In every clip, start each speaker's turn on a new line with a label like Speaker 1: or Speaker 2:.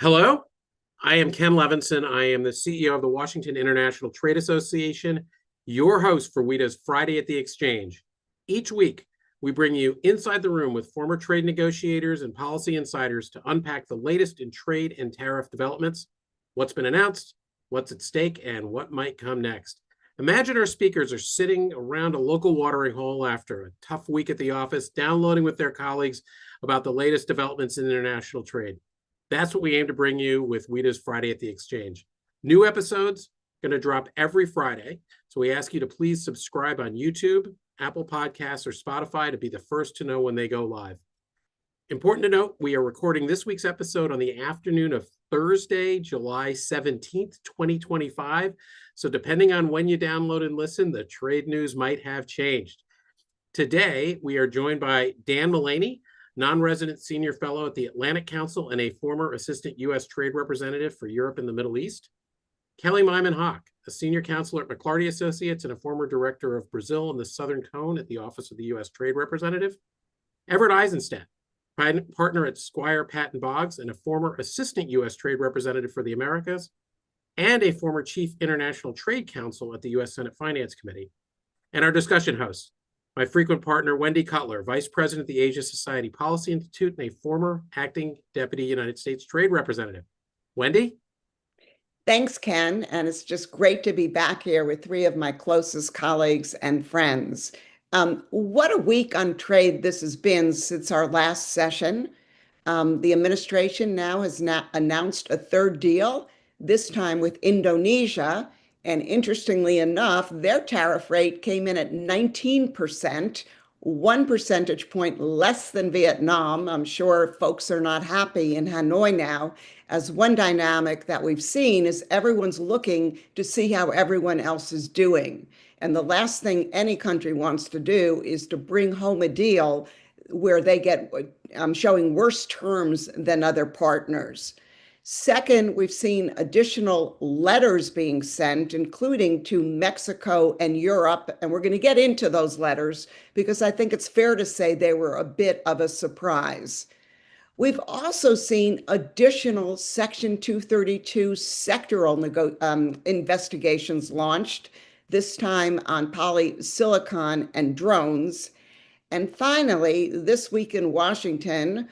Speaker 1: Hello, I am Ken Levinson. I am the CEO of the Washington International Trade Association, your host for WIDA's Friday at the Exchange. Each week, we bring you inside the room with former trade negotiators and policy insiders to unpack the latest in trade and tariff developments, what's been announced, what's at stake, and what might come next. Imagine our speakers are sitting around a local watering hole after a tough week at the office, downloading with their colleagues about the latest developments in international trade. That's what we aim to bring you with WIDA's Friday at the Exchange. New episodes going to drop every Friday. So we ask you to please subscribe on YouTube, Apple Podcasts, or Spotify to be the first to know when they go live. Important to note, we are recording this week's episode on the afternoon of Thursday, July 17th, 2025. So depending on when you download and listen, the trade news might have changed. Today, we are joined by Dan Mullaney, non-resident senior fellow at the Atlantic Council and a former assistant U.S. trade representative for Europe and the Middle East. Kelly Myman-Hawk, a senior counselor at McClarty Associates and a former director of Brazil and the Southern Cone at the Office of the U.S. Trade Representative. Everett Eisenstadt, partner at Squire Patton Boggs and a former assistant U.S. trade representative for the Americas, and a former chief international trade counsel at the U.S. Senate Finance Committee. And our discussion host, my frequent partner, Wendy Cutler, Vice President of the Asia Society Policy Institute and a former acting Deputy United States Trade Representative. Wendy?
Speaker 2: Thanks, Ken. And it's just great to be back here with three of my closest colleagues and friends. What a week on trade this has been since our last session. The administration now has announced a third deal, this time with Indonesia. And interestingly enough, their tariff rate came in at 19%, 1 percentage point less than Vietnam. I'm sure folks are not happy in Hanoi now, as one dynamic that we've seen is everyone's looking to see how everyone else is doing. And the last thing any country wants to do is to bring home a deal where they get showing worse terms than other partners. Second, we've seen additional letters being sent, including to Mexico and Europe, and we're going to get into those letters because I think it's fair to say they were a bit of a surprise. We've also seen additional Section 232 sectoral investigations launched, this time on polysilicon and drones. And finally, this week in Washington,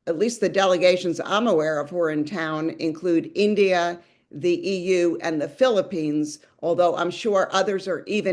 Speaker 2: at least the delegations I'm aware of who are in town include India, the EU, and the Philippines, although I'm sure others are either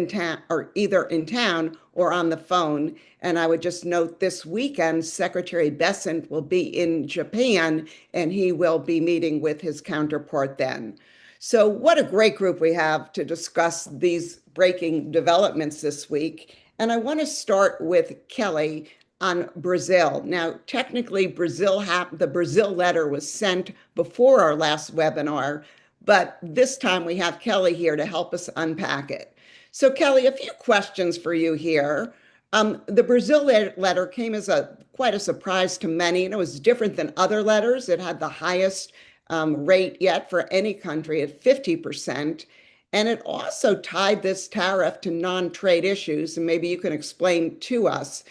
Speaker 2: in town or on the phone. And I would just note this weekend, Secretary Bessent will be in Japan, and he will be meeting with his counterpart then. So what a great group we have to discuss these breaking developments this week. And I want to start with Kelly on Brazil. Now, technically, the Brazil letter was sent before our last webinar, but this time we have Kelly here to help us unpack it. So Kelly, a few questions for you here. The Brazil letter came as quite a surprise to many, and it was different than other letters. It had the highest rate yet for any country at 50%. And it also tied this tariff to non-trade issues, and maybe you can explain to us.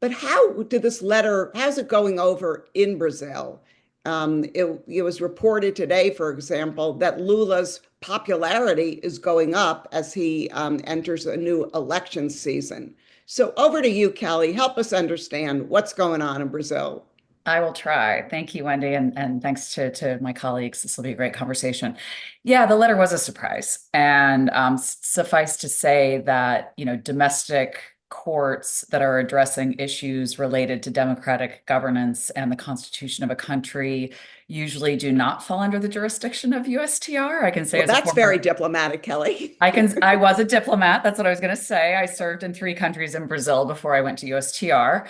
Speaker 2: But how's it going over in Brazil? It was reported today, for example, that Lula's popularity is going up as he enters a new election season. So over to you, Kelly. Help us understand what's going on in Brazil.
Speaker 3: I will try. Thank you, Wendy, and thanks to my colleagues. This will be a great conversation. Yeah, the letter was a surprise, and suffice to say that domestic courts that are addressing issues related to democratic governance and the constitution of a country usually do not fall under the jurisdiction of USTR. I can say
Speaker 2: that's very diplomatic, Kelly.
Speaker 3: I was a diplomat. That's what I was going to say. I served in 3 countries in Brazil before I went to USTR.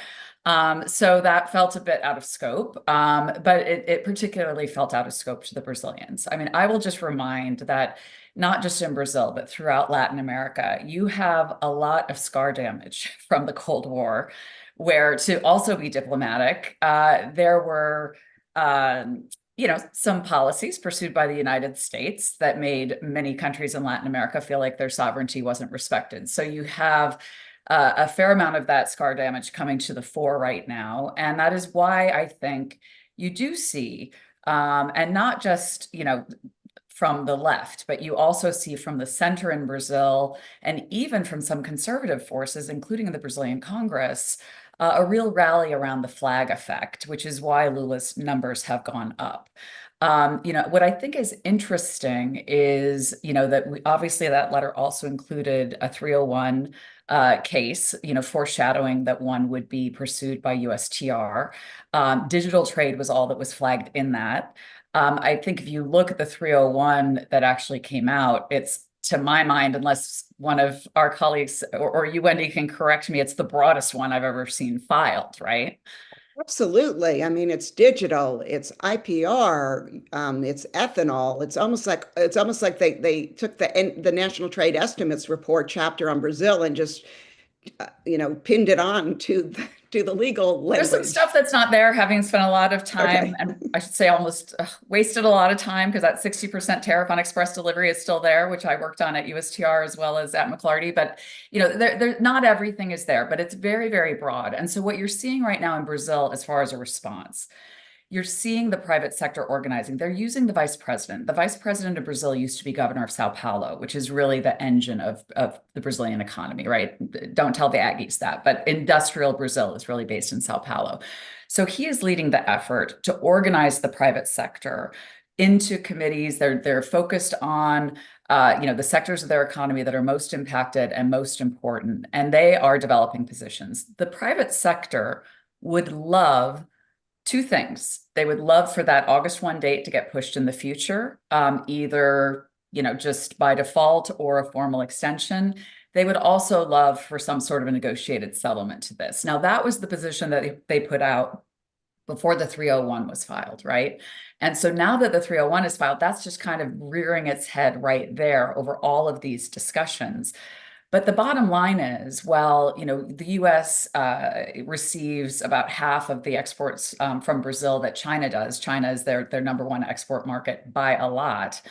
Speaker 3: So that felt a bit out of scope, but it particularly felt out of scope to the Brazilians. I mean, I will just remind that not just in Brazil, but throughout Latin America, you have a lot of scar damage from the Cold War, where, to also be diplomatic, there were some policies pursued by the United States that made many countries in Latin America feel like their sovereignty wasn't respected. So you have a fair amount of that scar damage coming to the fore right now. And that is why I think you do see And not just, from the left, but you also see from the center in Brazil and even from some conservative forces, including the Brazilian Congress, a real rally around the flag effect, which is why Lula's numbers have gone up. What I think is interesting is, that obviously that letter also included a 301 case, foreshadowing that one would be pursued by USTR. Digital trade was all that was flagged in that. I think if you look at the 301 that actually came out, it's, to my mind, unless one of our colleagues or you, Wendy, can correct me, it's the broadest one I've ever seen filed, right?
Speaker 2: Absolutely. I mean, it's digital, it's IPR, it's ethanol. It's almost like they took the National Trade Estimates report chapter on Brazil and just pinned it on to the legal
Speaker 3: There's some
Speaker 2: language.
Speaker 3: stuff that's not there, having spent a lot of time,
Speaker 2: Okay.
Speaker 3: and I should say almost wasted a lot of time, because that 60% tariff on express delivery is still there, which I worked on at USTR as well as at McLarty. But not everything is there, but it's very, very broad. And so what you're seeing right now in Brazil, as far as a response, you're seeing the private sector organizing. They're using the vice president. The vice president of Brazil used to be governor of Sao Paulo, which is really the engine of the Brazilian economy, right? Don't tell the Aggies that, but industrial Brazil is really based in Sao Paulo. So he is leading the effort to organize the private sector into committees. They're focused on the sectors of their economy that are most impacted and most important, and they are developing positions. The private sector would love two things. They would love for that August 1 date to get pushed in the future, either just by default or a formal extension. They would also love for some sort of a negotiated settlement to this. Now, that was the position that they put out before the 301 was filed, right? And so now that the 301 is filed, that's just kind of rearing its head right there over all of these discussions. But the bottom line is, the U.S. Receives about half of the exports from Brazil that China does. China is their number one export market by a lot.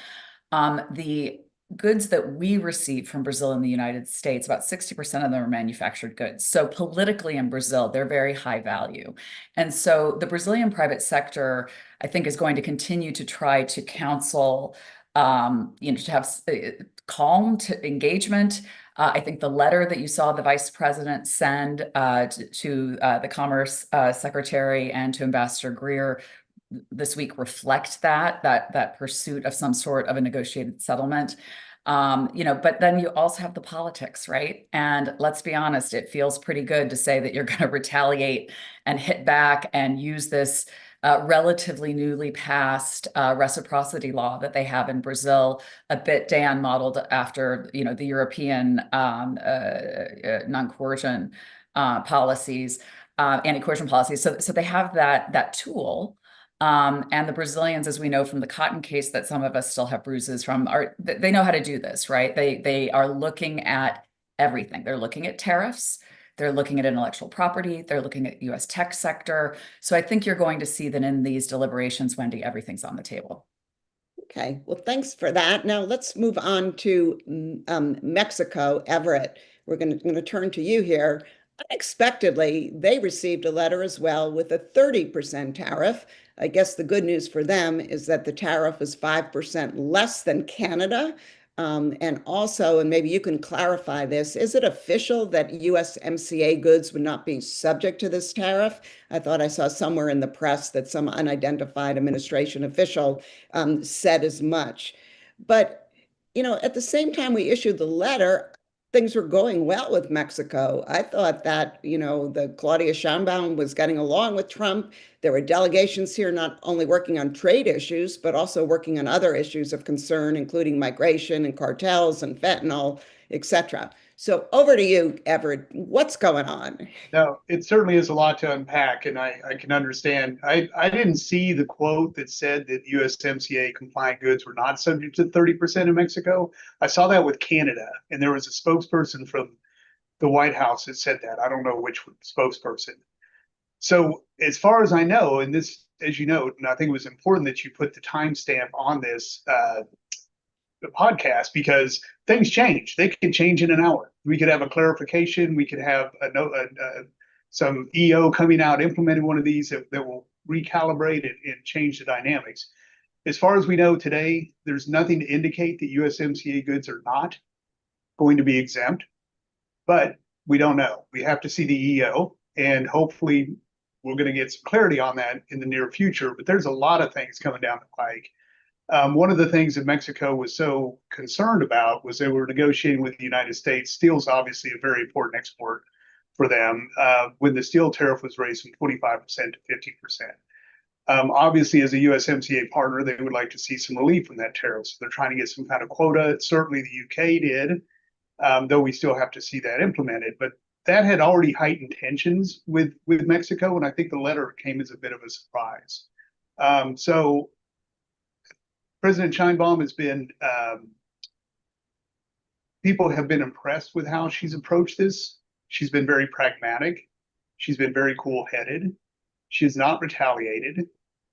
Speaker 3: The goods that we receive from Brazil in the United States, about 60% of them are manufactured goods. So politically in Brazil, they're very high value. And so the Brazilian private sector, I think, is going to continue to try to counsel, to have calm engagement. I think the letter that you saw the vice president send to the Commerce Secretary and to Ambassador Greer this week reflect that pursuit of some sort of a negotiated settlement. But then you also have the politics, right? And let's be honest, it feels pretty good to say that you're going to retaliate and hit back and use this relatively newly passed reciprocity law that they have in Brazil, a bit, Dan, modeled after the European non-coercion policies, anti-coercion policies. So they have that tool. And the Brazilians, as we know from the cotton case that some of us still have bruises from, they know how to do this, right? They are looking at everything. They're looking at tariffs. They're looking at intellectual property. They're looking at U.S. tech sector. So I think you're going to see that in these deliberations, Wendy, everything's on the table.
Speaker 2: Okay, well, thanks for that. Now let's move on to Mexico. Everett, we're going to turn to you here. Unexpectedly, they received a letter as well with a 30% tariff. I guess the good news for them is that the tariff is 5% less than Canada. And also, and maybe you can clarify this, is it official that USMCA goods would not be subject to this tariff? I thought I saw somewhere in the press that some unidentified administration official said as much. But, at the same time we issued the letter, things were going well with Mexico. I thought that, the Claudia Sheinbaum was getting along with Trump. There were delegations here not only working on trade issues, but also working on other issues of concern, including migration and cartels and fentanyl, etc. So over to you, Everett. What's going on?
Speaker 4: No, it certainly is a lot to unpack, and I can understand. I didn't see the quote that said that USMCA compliant goods were not subject to 30% in Mexico. I saw that with Canada, and there was a spokesperson from the White House that said that. I don't know which spokesperson. So as far as I know, and this, as you know, and I think it was important that you put the timestamp on this the podcast, because things change. They can change in an hour. We could have a clarification. We could have some EO coming out implementing one of these that will recalibrate and change the dynamics. As far as we know today, there's nothing to indicate that USMCA goods are not going to be exempt, but we don't know. We have to see the EO, and hopefully we're going to get some clarity on that in the near future. But there's a lot of things coming down the pike. One of the things that Mexico was so concerned about was they were negotiating with the United States. Steel's obviously a very important export for them. When the steel tariff was raised from 25% to 50%. Obviously, as a USMCA partner, they would like to see some relief from that tariff. So they're trying to get some kind of quota. Certainly the UK did, though we still have to see that implemented. But that had already heightened tensions with Mexico, and I think the letter came as a bit of a surprise. So President Sheinbaum has been, people have been impressed with how she's approached this. She's been very pragmatic. She's been very cool-headed. She has not retaliated.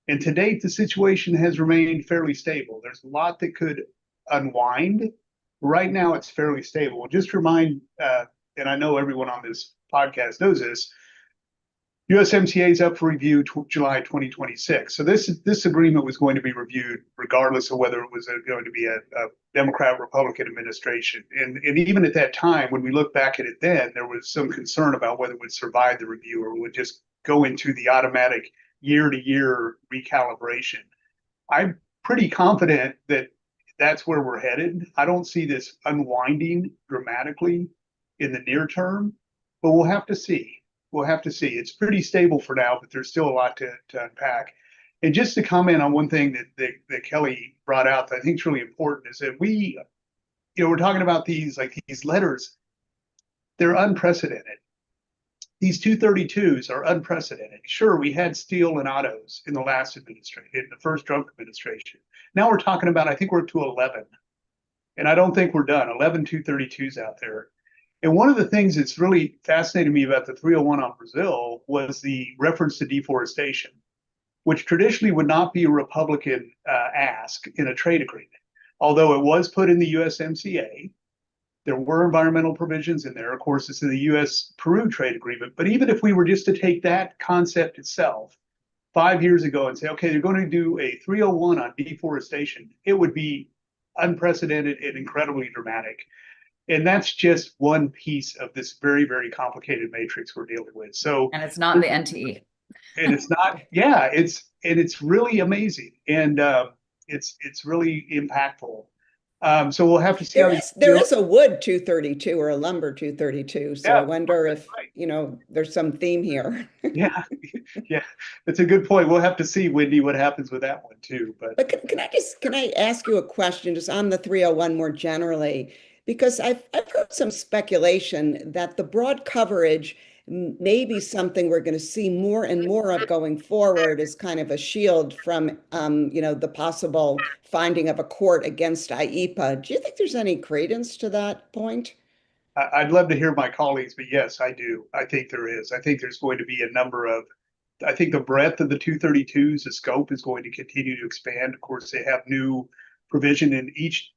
Speaker 4: And to date, the situation has remained fairly stable. There's a lot that could unwind. Right now, it's fairly stable. Just to remind, and I know everyone on this podcast knows this, USMCA is up for review July 2026. So this agreement was going to be reviewed regardless of whether it was going to be a Democrat-Republican administration. And even at that time, when we look back at it then, there was some concern about whether it would survive the review or would just go into the automatic year-to-year recalibration. I'm pretty confident that that's where we're headed. I don't see this unwinding dramatically in the near term, but we'll have to see. We'll have to see. It's pretty stable for now, but there's still a lot to unpack. And just to comment on one thing that Kelly brought out that I think is really important is that we're talking about these letters. They're unprecedented. These 232s are unprecedented. Sure, we had steel and autos in the last administration, in the first Trump administration. Now we're talking about, I think we're up to 11. And I don't think we're done. 11 232s out there. And one of the things that's really fascinated me about the 301 on Brazil was the reference to deforestation, which traditionally would not be a Republican ask in a trade agreement. Although it was put in the USMCA, there were environmental provisions in there. Of course, it's in the US-Peru trade agreement. But even if we were just to take that concept itself 5 years ago and say, okay, they're going to do a 301 on deforestation, it would be unprecedented and incredibly dramatic. And that's just one piece of this very, very complicated matrix we're dealing with. So,
Speaker 3: and it's not the NTE.
Speaker 4: And it's not, yeah, it's really amazing. And it's really impactful. So we'll have to see.
Speaker 2: There is a wood 232 or a lumber 232. So yeah, I wonder if, there's some theme here.
Speaker 4: Yeah, it's a good point. We'll have to see, Wendy, what happens with that one too. But
Speaker 2: can I ask you a question just on the 301 more generally? Because I've heard some speculation that the broad coverage may be something we're going to see more and more of going forward as kind of a shield from, the possible finding of a court against IEEPA. Do you think there's any credence to that point?
Speaker 4: I'd love to hear my colleagues, but yes, I do. I think there is. I think there's going to be a number of, I think the breadth of the 232s, the scope is going to continue to expand. Of course, they have new provision in each.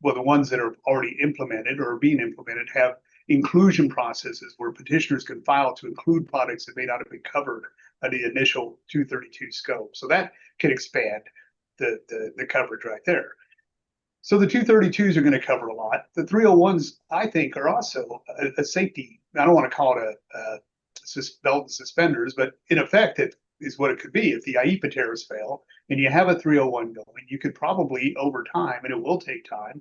Speaker 4: Well, the ones that are already implemented or are being implemented have inclusion processes where petitioners can file to include products that may not have been covered by the initial 232 scope. So that can expand the coverage right there. So the 232s are going to cover a lot. The 301s, I think, are also a safety. I don't want to call it a belt and suspenders, but in effect, it is what it could be. If the IEEPA tariffs fail and you have a 301 going, you could probably, over time, and it will take time,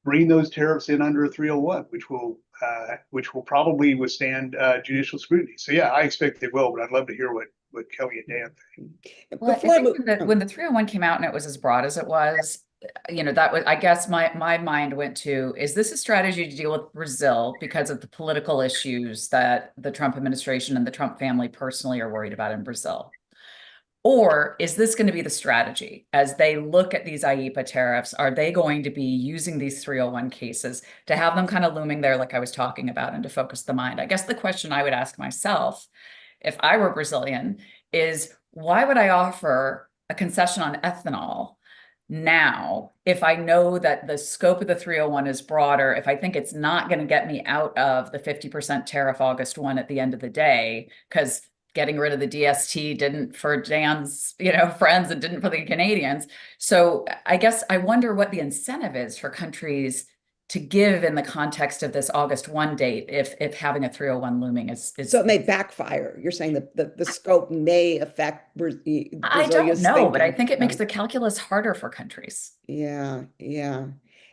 Speaker 4: bring those tariffs in under a 301, which will probably withstand judicial scrutiny. So yeah, I expect they will, but I'd love to hear what Kelly and Dan think.
Speaker 3: Well, I think when the 301 came out and it was as broad as it was, that was, I guess my mind went to, is this a strategy to deal with Brazil because of the political issues that the Trump administration and the Trump family personally are worried about in Brazil? Or is this going to be the strategy as they look at these IEEPA tariffs? Are they going to be using these 301 cases to have them kind of looming there like I was talking about and to focus the mind? I guess the question I would ask myself if I were Brazilian is, why would I offer a concession on ethanol now if I know that the scope of the 301 is broader, if I think it's not going to get me out of the 50% tariff August 1 at the end of the day, because getting rid of the DST didn't for Dan's, friends and didn't for the Canadians. So I guess I wonder what the incentive is for countries to give in the context of this August 1 date if having a 301 looming is
Speaker 2: So it may backfire. You're saying that the scope may affect
Speaker 3: I don't know, but I think it makes
Speaker 2: Right.
Speaker 3: the calculus harder for countries.
Speaker 2: Yeah, yeah.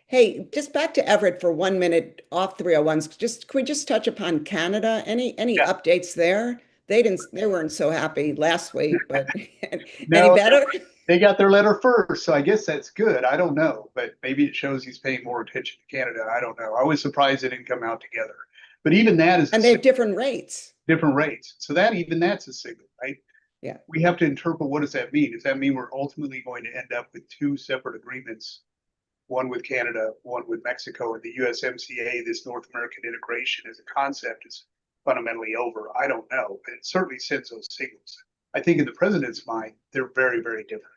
Speaker 2: Hey, just back to Everett for 1 minute off 301s. Can we just touch upon Canada? Any
Speaker 4: Yeah.
Speaker 2: updates there? They weren't so happy last week, but any
Speaker 4: No,
Speaker 2: better?
Speaker 4: they got their letter first, so I guess that's good. I don't know, but maybe it shows he's paying more attention to Canada. I don't know. I was surprised they didn't come out together. But even that is
Speaker 2: And they have different rates.
Speaker 4: different rates. So that's a signal, right?
Speaker 2: Yeah.
Speaker 4: We have to interpret, what does that mean? Does that mean we're ultimately going to end up with two separate agreements, one with Canada, one with Mexico, and the USMCA, this North American integration as a concept is fundamentally over? I don't know, but it certainly sends those signals. I think in the president's mind, they're very, very different.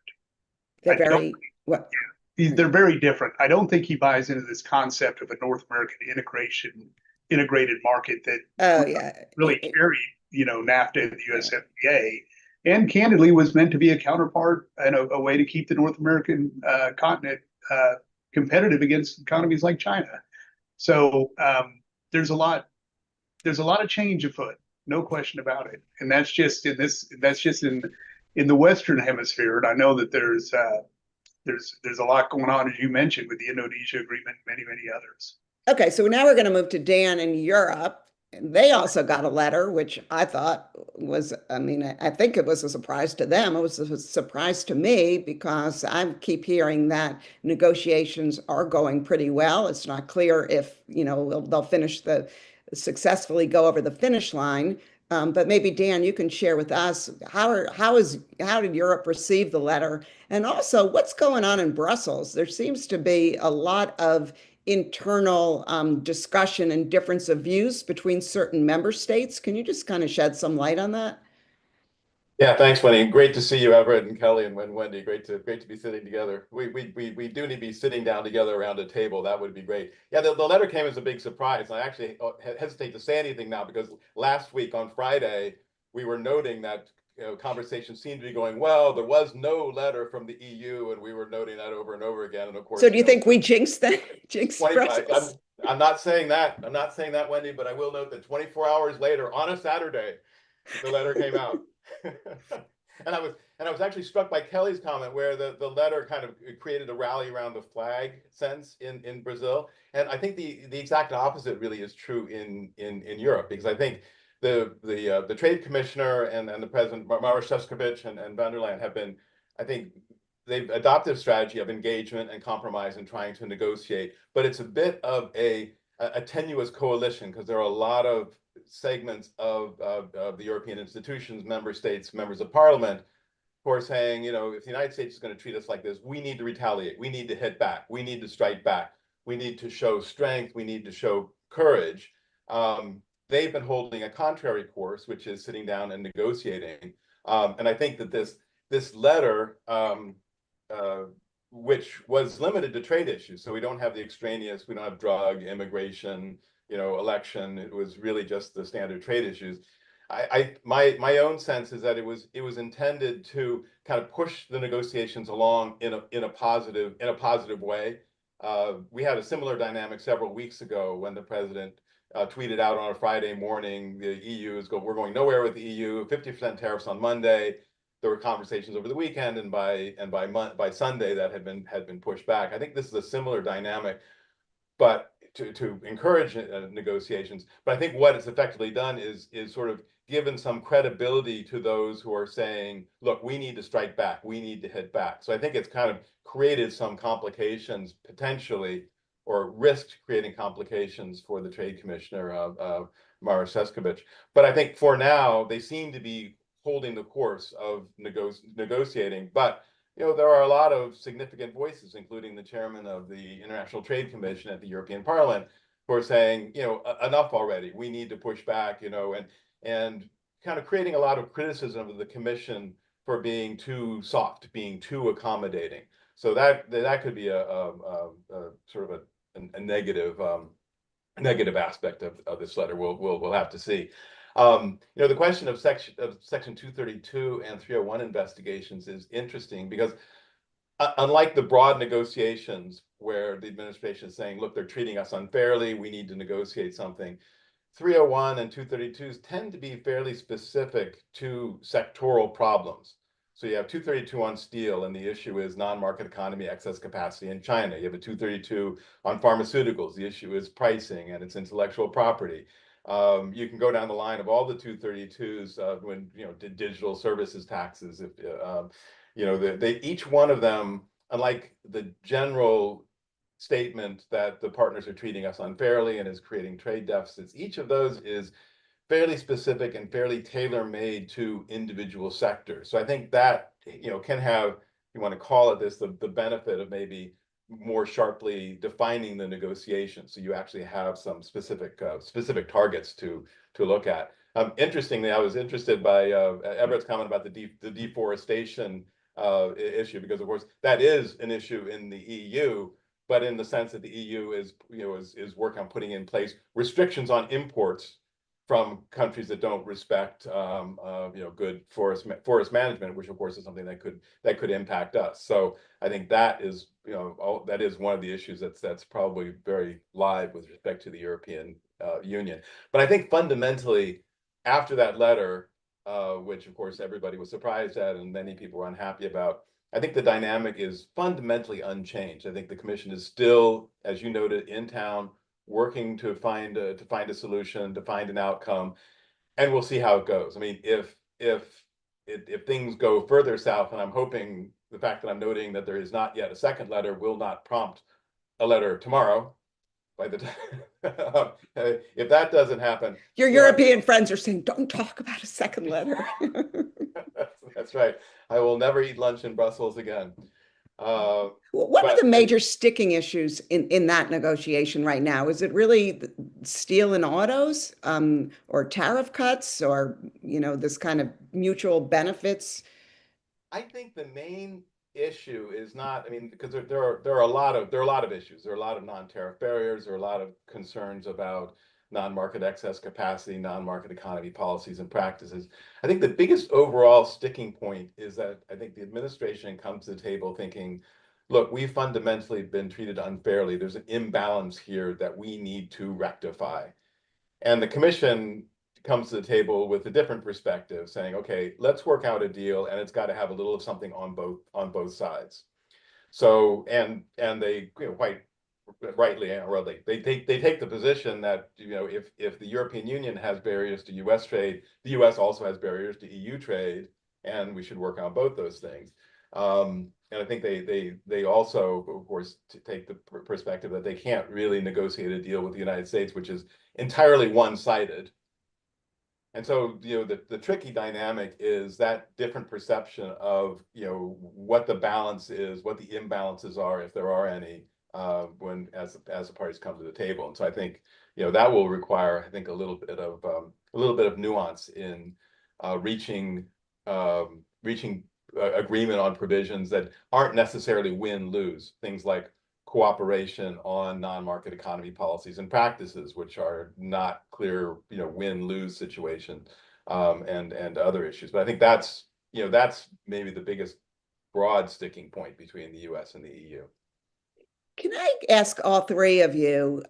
Speaker 2: They're very what?
Speaker 4: They're very different. I don't think he buys into this concept of a North American integrated market that really carried, NAFTA and the USMCA, and candidly was meant to be a counterpart and a way to keep the North American continent competitive against economies like China. So there's a lot of change afoot, no question about it. And that's just in the Western Hemisphere. And I know that there's a lot going on, as you mentioned, with the Indonesia agreement and many, many others.
Speaker 2: Okay, so now we're going to move to Dan in Europe. They also got a letter, which I thought was, I think it was a surprise to them. It was a surprise to me because I keep hearing that negotiations are going pretty well. It's not clear if, they'll successfully go over the finish line. But maybe Dan, you can share with us how did Europe receive the letter? And also what's going on in Brussels? There seems to be a lot of internal discussion and difference of views between certain member states. Can you just kind of shed some light on that?
Speaker 5: Yeah, thanks, Wendy. Great to see you, Everett and Kelly and Wendy. Great to be sitting together. We do need to be sitting down together around a table. That would be great. Yeah, the letter came as a big surprise. I actually hesitate to say anything now because last week on Friday we were noting that conversations seemed to be going well. There was no letter from the EU, and we were noting that over and over again. And of course,
Speaker 2: so do you think we jinxed that?
Speaker 5: I'm not saying that. I'm not saying that, Wendy, but I will note that 24 hours later, on a Saturday, the letter came out. And I was actually struck by Kelly's comment where the letter kind of created a rally around the flag sense in Brazil. And I think the exact opposite really is true in Europe, because I think the trade commissioner and the president, Maros Šefčovič and van der Leyen, have been, I think they've adopted a strategy of engagement and compromise and trying to negotiate, but it's a bit of a tenuous coalition because there are a lot of segments of the European institutions, member states, members of parliament, who are saying, if the United States is going to treat us like this, we need to retaliate. We need to hit back. We need to strike back. We need to show strength. We need to show courage. They've been holding a contrary course, which is sitting down and negotiating. And I think that this letter, which was limited to trade issues, so we don't have the extraneous, we don't have drug, immigration, election. It was really just the standard trade issues. My own sense is that it was intended to kind of push the negotiations along in a positive way. We had a similar dynamic several weeks ago when the president tweeted out on a Friday morning, we're going nowhere with the EU, 50% tariffs on Monday. There were conversations over the weekend, and by Sunday that had been pushed back. I think this is a similar dynamic, but to encourage negotiations. But I think what it's effectively done is sort of given some credibility to those who are saying, look, we need to strike back, we need to hit back. So I think it's kind of created some complications potentially, or risked creating complications for the trade commissioner of Maros Šefčovič. But I think for now, they seem to be holding the course of negotiating. But there are a lot of significant voices, including the chairman of the International Trade Commission at the European Parliament, who are saying, enough already. We need to push back, and kind of creating a lot of criticism of the Commission for being too soft, being too accommodating. So that could be a sort of a negative aspect of this letter. We'll have to see. The question of section 232 and 301 investigations is interesting because unlike the broad negotiations where the administration is saying, look, they're treating us unfairly, we need to negotiate something, 301 and 232s tend to be fairly specific to sectoral problems. So you have 232 on steel, and the issue is non-market economy, excess capacity in China. You have a 232 on pharmaceuticals. The issue is pricing and it's intellectual property. You can go down the line of all the 232s when digital services taxes. If each one of them, unlike the general statement that the partners are treating us unfairly and is creating trade deficits, each of those is fairly specific and fairly tailor-made to individual sectors. So I think that can have, you want to call it this, the benefit of maybe more sharply defining the negotiation. So you actually have some specific targets to look at. Interestingly, I was interested by Everett's comment about the deforestation issue, because of course that is an issue in the EU, but in the sense that the EU is working on putting in place restrictions on imports from countries that don't respect good forest management, which of course is something that could impact us. So I think that is that is one of the issues that's probably very live with respect to the European Union. But I think fundamentally, after that letter, which of course everybody was surprised at and many people were unhappy about, I think the dynamic is fundamentally unchanged. I think the Commission is still, as you noted, in town, working to find a solution, to find an outcome, and we'll see how it goes. I mean, if things go further south, and I'm hoping the fact that I'm noting that there is not yet a second letter will not prompt a letter tomorrow. By the time, if that doesn't happen,
Speaker 2: your European friends are saying, "Don't talk about a second letter."
Speaker 5: That's right. I will never eat lunch in Brussels again.
Speaker 2: What are the major sticking issues in that negotiation right now? Is it really steel and autos, or tariff cuts, or this kind of mutual benefits?
Speaker 5: I think the main issue is not, I mean, because there are a lot of issues. There are a lot of non-tariff barriers. There are a lot of concerns about non-market excess capacity, non-market economy policies and practices. I think the biggest overall sticking point is that I think the administration comes to the table thinking, look, we've fundamentally been treated unfairly. There's an imbalance here that we need to rectify. And the Commission comes to the table with a different perspective, saying, okay, let's work out a deal, and it's got to have a little of something on both sides. So, and they quite rightly or wrongly, they take the position that if the European Union has barriers to U.S. trade, the U.S. also has barriers to EU trade, and we should work on both those things. And I think they also, of course, take the perspective that they can't really negotiate a deal with the United States, which is entirely one-sided. And so, the tricky dynamic is that different perception of, what the balance is, what the imbalances are, if there are any, when as the parties come to the table. And so I think, that will require, I think, a little bit of nuance in reaching agreement on provisions that aren't necessarily win-lose. Things like cooperation on non-market economy policies and practices, which are not clear, win-lose situation, and other issues. But I think that's maybe the biggest broad sticking point between the U.S. and the EU.
Speaker 2: Can I ask all three of you,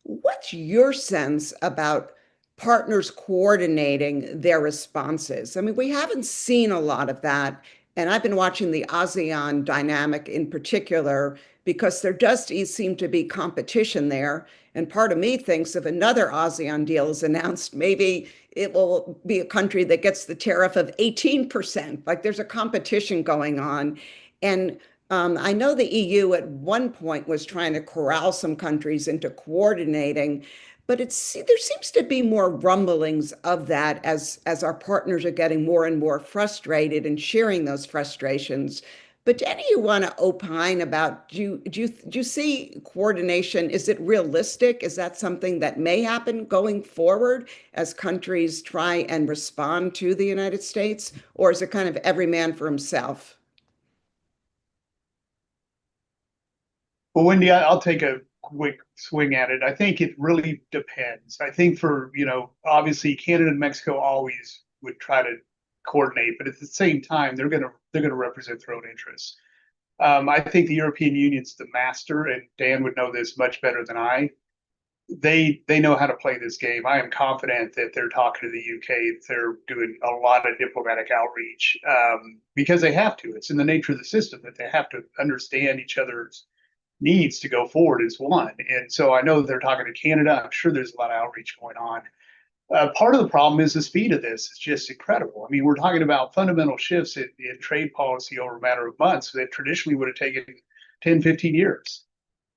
Speaker 2: what's your sense about partners coordinating their responses? I mean, we haven't seen a lot of that. And I've been watching the ASEAN dynamic in particular, because there does seem to be competition there. And part of me thinks if another ASEAN deal is announced, maybe it will be a country that gets the tariff of 18%. Like there's a competition going on. And I know the EU at one point was trying to corral some countries into coordinating, but there seems to be more rumblings of that as our partners are getting more and more frustrated and sharing those frustrations. But do any of you want to opine about, do you see coordination? Is it realistic? Is that something that may happen going forward as countries try and respond to the United States? Or is it kind of every man for himself?
Speaker 4: Well, Wendy, I'll take a quick swing at it. I think it really depends. I think for, obviously Canada and Mexico always would try to coordinate, but at the same time, they're gonna represent their own interests. I think the European Union's the master, and Dan would know this much better than I. They know how to play this game. I am confident that they're talking to the UK. They're doing a lot of diplomatic outreach because they have to. It's in the nature of the system that they have to understand each other's needs to go forward as one. And so I know they're talking to Canada. I'm sure there's a lot of outreach going on. Part of the problem is the speed of this. It's just incredible. I mean, we're talking about fundamental shifts in trade policy over a matter of months that traditionally would have taken 10, 15 years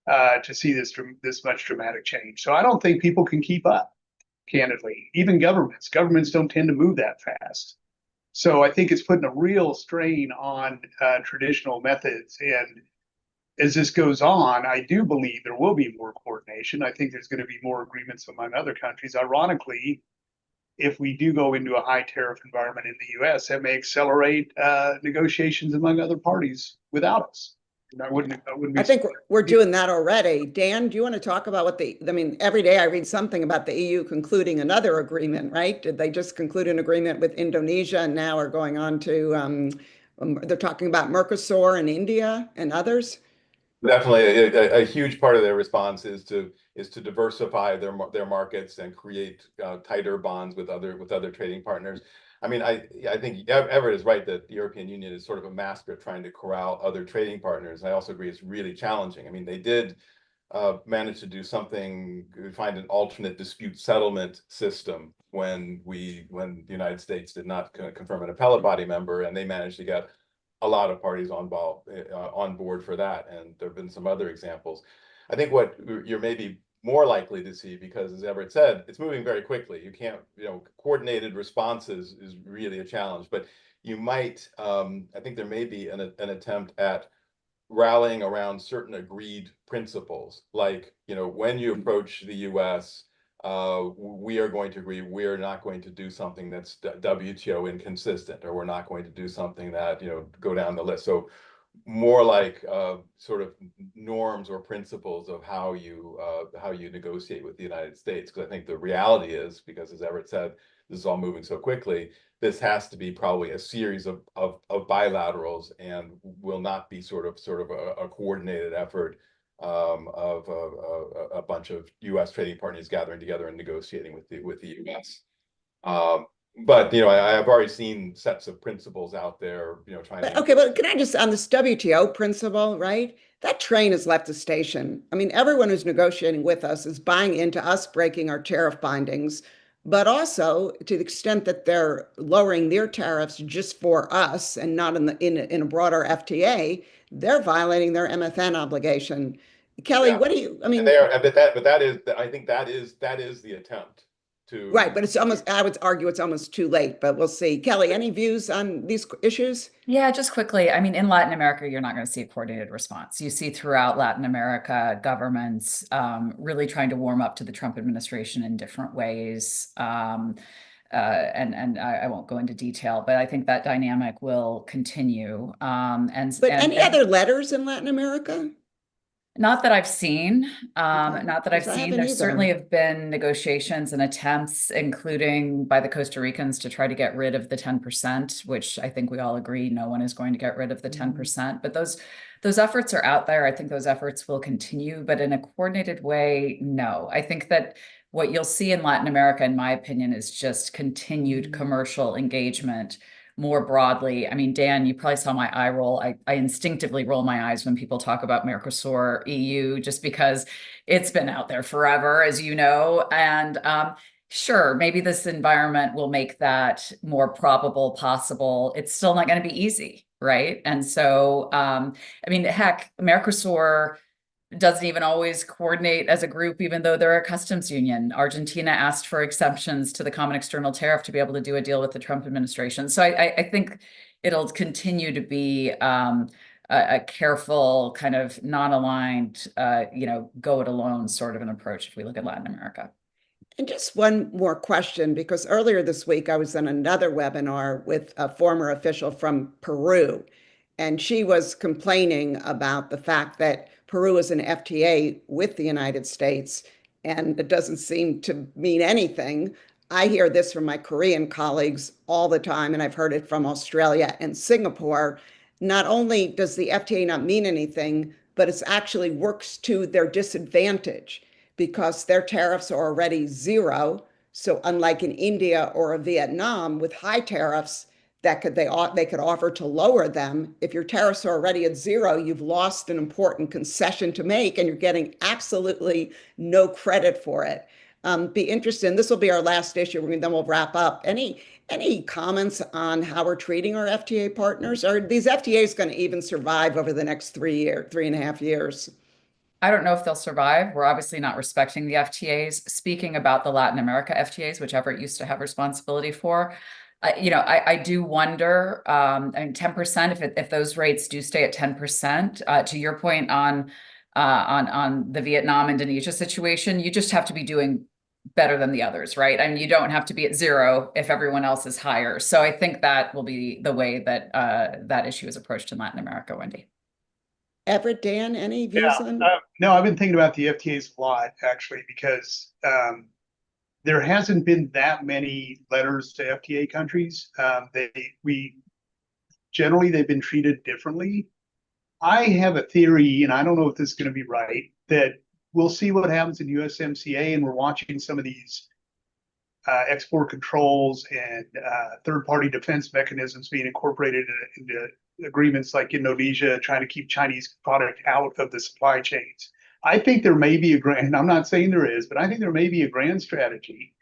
Speaker 4: to see this much dramatic change. So I don't think people can keep up, candidly. Even governments don't tend to move that fast. So I think it's putting a real strain on traditional methods. And as this goes on, I do believe there will be more coordination. I think there's going to be more agreements among other countries. Ironically, if we do go into a high tariff environment in the US, that may accelerate negotiations among other parties without us. And I wouldn't be
Speaker 2: I think we're doing that already. Dan, do you want to talk about every day I read something about the EU concluding another agreement, right? Did they just conclude an agreement with Indonesia and now are going on to, they're talking about Mercosur and India and others?
Speaker 5: Definitely, a huge part of their response is to diversify their markets and create tighter bonds with other trading partners. I mean, I think Everett is right that the European Union is sort of a master at trying to corral other trading partners. I also agree it's really challenging. I mean, they did manage to do something, find an alternate dispute settlement system when the United States did not confirm an appellate body member, and they managed to get a lot of parties on board for that. And there have been some other examples. I think what you're maybe more likely to see, because as Everett said, it's moving very quickly. You can't, coordinated responses is really a challenge, but you might, I think there may be an attempt at rallying around certain agreed principles. Like, when you approach the US, we are going to agree we're not going to do something that's WTO inconsistent, or we're not going to do something that, go down the list. So more like sort of norms or principles of how you negotiate with the United States. Because I think the reality is, because as Everett said, this is all moving so quickly, this has to be probably a series of bilaterals, and will not be sort of a coordinated effort of a bunch of U.S. trading partners gathering together and negotiating with the U.S. But I have already seen sets of principles out there, trying to.
Speaker 2: Okay, but can I just, on this WTO principle, right? That train has left the station. I mean, everyone who's negotiating with us is buying into us breaking our tariff bindings, but also to the extent that they're lowering their tariffs just for us and not in a broader FTA, they're violating their MFN obligation. Kelly, what do you? I mean,
Speaker 5: they are, but that is, I think that is the attempt to.
Speaker 2: Right, but it's almost, I would argue it's almost too late, but we'll see. Kelly, any views on these issues?
Speaker 3: Yeah, just quickly. I mean, in Latin America, you're not going to see a coordinated response. You see throughout Latin America, governments really trying to warm up to the Trump administration in different ways. And I won't go into detail, but I think that dynamic will continue.
Speaker 2: But any other letters in Latin America?
Speaker 3: Not that I've seen,
Speaker 2: Okay.
Speaker 3: not that I've
Speaker 2: Because I
Speaker 3: seen.
Speaker 2: haven't
Speaker 3: There
Speaker 2: either.
Speaker 3: certainly have been negotiations and attempts, including by the Costa Ricans, to try to get rid of the 10%, which I think we all agree no one is going to get rid of the 10%. But those efforts are out there. I think those efforts will continue, but in a coordinated way, no. I think that what you'll see in Latin America, in my opinion, is just continued commercial engagement more broadly. I mean, Dan, you probably saw my eye roll. I instinctively roll my eyes when people talk about Mercosur, EU, just because it's been out there forever, as you know. And sure, maybe this environment will make that more probable, possible. It's still not going to be easy, right? And so, I mean, heck, Mercosur doesn't even always coordinate as a group, even though they're a customs union. Argentina asked for exemptions to the common external tariff to be able to do a deal with the Trump administration. So I think it'll continue to be a careful, kind of non-aligned, go it alone sort of an approach if we look at Latin America.
Speaker 2: And just one more question, because earlier this week I was on another webinar with a former official from Peru. and she was complaining about the fact that Peru is an FTA with the United States, and it doesn't seem to mean anything. I hear this from my Korean colleagues all the time, and I've heard it from Australia and Singapore. Not only does the FTA not mean anything, but it actually works to their disadvantage because their tariffs are already zero. So unlike in India or Vietnam with high tariffs, they could offer to lower them. If your tariffs are already at zero, you've lost an important concession to make, and you're getting absolutely no credit for it. Be interested. This will be our last issue, and then we'll wrap up. Any comments on how we're treating our FTA partners? Are these FTAs going to even survive over the next 3.5 years?
Speaker 3: I don't know if they'll survive. We're obviously not respecting the FTAs. Speaking about the Latin America FTAs, whichever it used to have responsibility for, I do wonder, and 10%, if those rates do stay at 10%, to your point on the Vietnam, Indonesia situation, you just have to be doing better than the others, right? And you don't have to be at zero if everyone else is higher. So I think that will be the way that that issue is approached in Latin America, Wendy.
Speaker 2: Everett, Dan, any views on?
Speaker 4: No, I've been thinking about the FTAs a lot, actually, because there hasn't been that many letters to FTA countries. Generally, they've been treated differently. I have a theory, and I don't know if this is going to be right, that we'll see what happens in USMCA, and we're watching some of these export controls and third-party defense mechanisms being incorporated into agreements like Indonesia, trying to keep Chinese product out of the supply chains. I think there may be I'm not saying there is, but I think there may be a grand strategy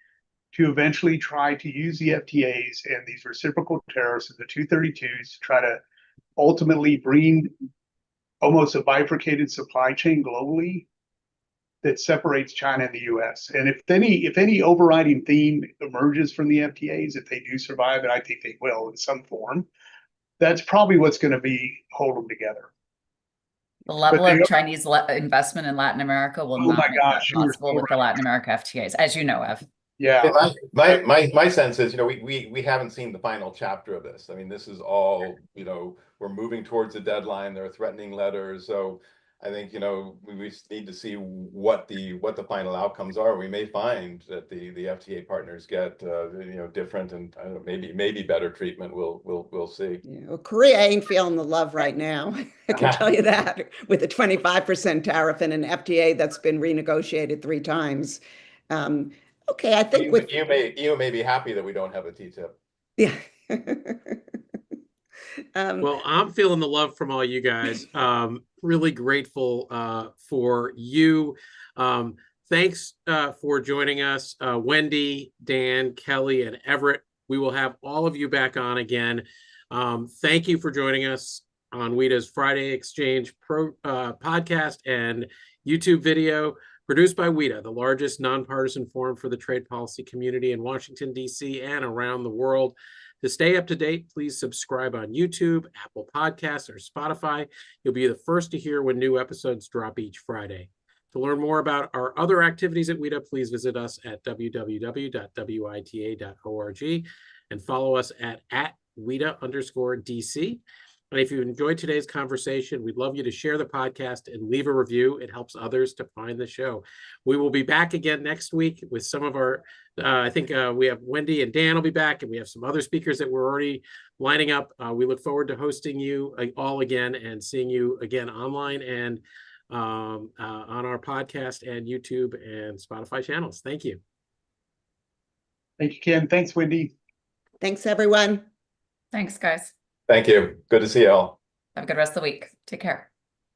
Speaker 4: to eventually try to use the FTAs and these reciprocal tariffs and the 232s to try to ultimately bring almost a bifurcated supply chain globally that separates China and the US. And if any overriding theme emerges from the FTAs, if they do survive, and I think they will in some form, that's probably what's going to hold them together.
Speaker 3: The level of Chinese investment in Latin America will not make that possible with the Latin America FTAs, as you know, Ev.
Speaker 4: Yeah.
Speaker 5: My sense is, we haven't seen the final chapter of this. I mean, this is all, we're moving towards a deadline. There are threatening letters. So I think, we need to see what the final outcomes are. We may find that the FTA partners get, different and maybe better treatment. We'll see.
Speaker 2: Yeah, well, Korea ain't feeling the love right now. I can tell you that, with a 25% tariff and an FTA that's been renegotiated 3 times. Okay, I think
Speaker 5: you may be happy that we don't have a TTIP.
Speaker 2: Yeah.
Speaker 1: Well, I'm feeling the love from all you guys. Really grateful for you. Thanks for joining us, Wendy, Dan, Kelly, and Everett. We will have all of you back on again. Thank you for joining us on WIDA's Friday Exchange podcast and YouTube video, produced by WIDA, the largest nonpartisan forum for the trade policy community in Washington, D.C. and around the world. To stay up to date, please subscribe on YouTube, Apple Podcasts, or Spotify. You'll be the first to hear when new episodes drop each Friday. To learn more about our other activities at WIDA, please visit us at www.wita.org and follow us at WIDA_DC. And if you enjoyed today's conversation, we'd love you to share the podcast and leave a review. It helps others to find the show. We will be back again next week with some of our, I think we have Wendy and Dan will be back, and we have some other speakers that we're already lining up. We look forward to hosting you all again and seeing you again online and on our podcast and YouTube and Spotify channels. Thank you.
Speaker 4: Thank you, Ken. Thanks, Wendy.
Speaker 2: Thanks, everyone.
Speaker 3: Thanks, guys.
Speaker 5: Thank you. Good to see you all.
Speaker 3: Have a good rest of the week. Take care.